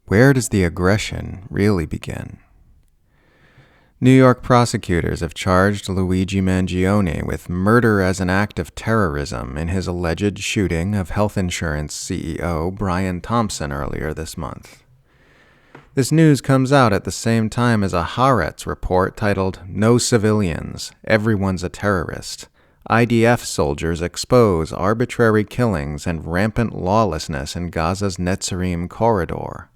Where does the aggression really begin? New York prosecutors have charged Luigi Mangione with murder as an act of terrorism in his alleged shooting of health insurance CEO Brian Thompson earlier this month. This news comes out at the same time as a Haaretz report titled "No Civilians, Everyone's a Terrorist. IDF soldiers expose arbitrary killings and rampant lawlessness in Gaza's Netzarim corridor."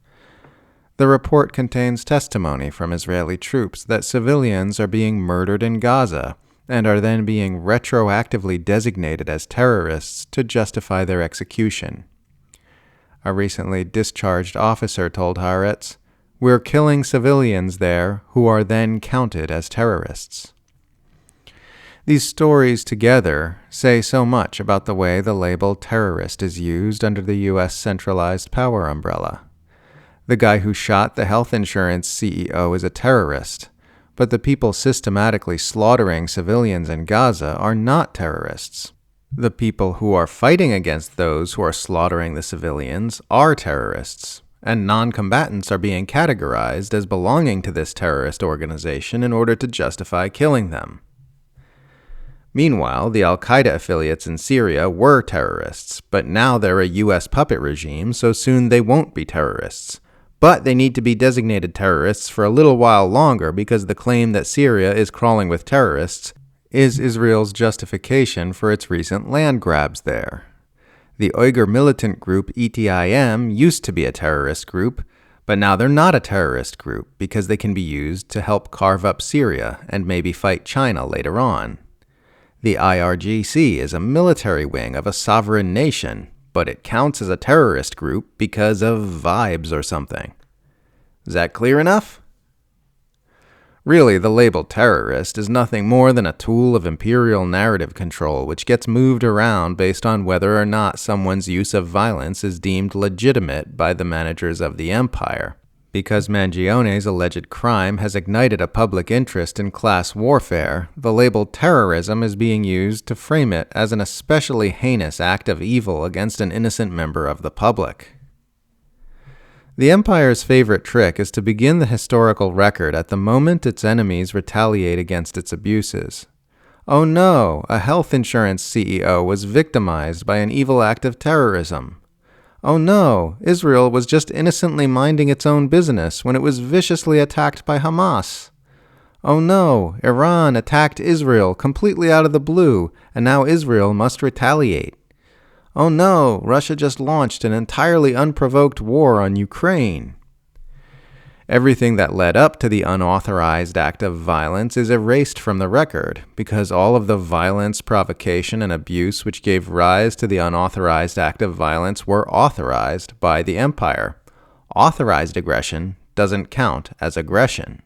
The report contains testimony from Israeli troops that civilians are being murdered in Gaza and are then being retroactively designated as terrorists to justify their execution. A recently discharged officer told Haaretz, "We're killing civilians there who are then counted as terrorists." These stories together say so much about the way the label terrorist is used under the U.S. centralized power umbrella. The guy who shot the health insurance CEO is a terrorist, but the people systematically slaughtering civilians in Gaza are not terrorists. The people who are fighting against those who are slaughtering the civilians are terrorists, and non-combatants are being categorized as belonging to this terrorist organization in order to justify killing them. Meanwhile, the al-Qaeda affiliates in Syria were terrorists, but now they're a U.S. puppet regime, so soon they won't be terrorists. But they need to be designated terrorists for a little while longer because the claim that Syria is crawling with terrorists is Israel's justification for its recent land grabs there. The Uyghur militant group ETIM used to be a terrorist group, but now they're not a terrorist group because they can be used to help carve up Syria and maybe fight China later on. The IRGC is a military wing of a sovereign nation, but it counts as a terrorist group because of vibes or something. Is that clear enough? Really, the label terrorist is nothing more than a tool of imperial narrative control which gets moved around based on whether or not someone's use of violence is deemed legitimate by the managers of the empire. Because Mangione's alleged crime has ignited a public interest in class warfare, the label terrorism is being used to frame it as an especially heinous act of evil against an innocent member of the public. The Empire's favorite trick is to begin the historical record at the moment its enemies retaliate against its abuses. Oh no, a health insurance CEO was victimized by an evil act of terrorism. Oh no, Israel was just innocently minding its own business when it was viciously attacked by Hamas. Oh no, Iran attacked Israel completely out of the blue, and now Israel must retaliate. Oh no, Russia just launched an entirely unprovoked war on Ukraine. Everything that led up to the unauthorized act of violence is erased from the record, because all of the violence, provocation, and abuse which gave rise to the unauthorized act of violence were authorized by the empire. Authorized aggression doesn't count as aggression.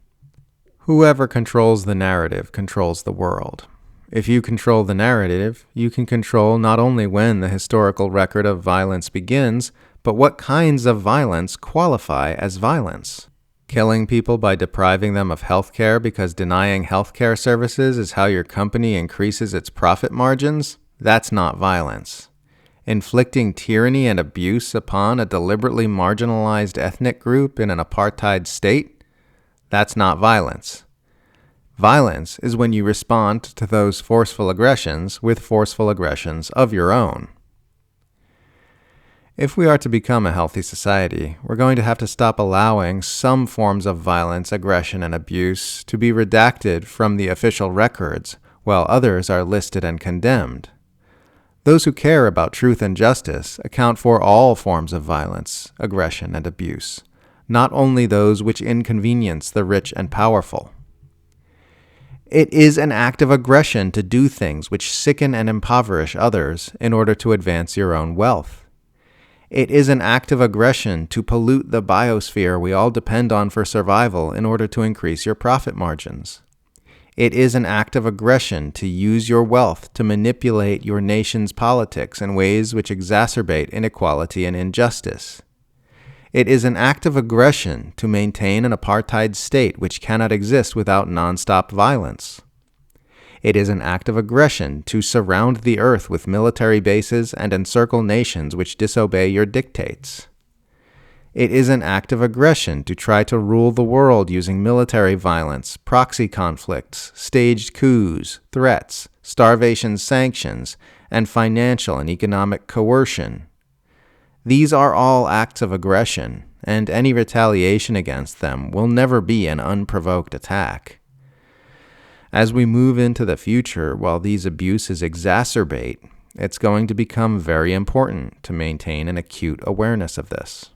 Whoever controls the narrative controls the world. If you control the narrative, you can control not only when the historical record of violence begins, but what kinds of violence qualify as violence. Killing people by depriving them of health care because denying health care services is how your company increases its profit margins? That's not violence. Inflicting tyranny and abuse upon a deliberately marginalized ethnic group in an apartheid state? That's not violence. Violence is when you respond to those forceful aggressions with forceful aggressions of your own. If we are to become a healthy society, we're going to have to stop allowing some forms of violence, aggression, and abuse to be redacted from the official records, while others are listed and condemned. Those who care about truth and justice account for all forms of violence, aggression, and abuse, not only those which inconvenience the rich and powerful. It is an act of aggression to do things which sicken and impoverish others in order to advance your own wealth. It is an act of aggression to pollute the biosphere we all depend on for survival in order to increase your profit margins. It is an act of aggression to use your wealth to manipulate your nation's politics in ways which exacerbate inequality and injustice. It is an act of aggression to maintain an apartheid state which cannot exist without nonstop violence. It is an act of aggression to surround the earth with military bases and encircle nations which disobey your dictates. It is an act of aggression to try to rule the world using military violence, proxy conflicts, staged coups, threats, starvation sanctions, and financial and economic coercion. These are all acts of aggression, and any retaliation against them will never be an unprovoked attack. As we move into the future, while these abuses exacerbate, it's going to become very important to maintain an acute awareness of this.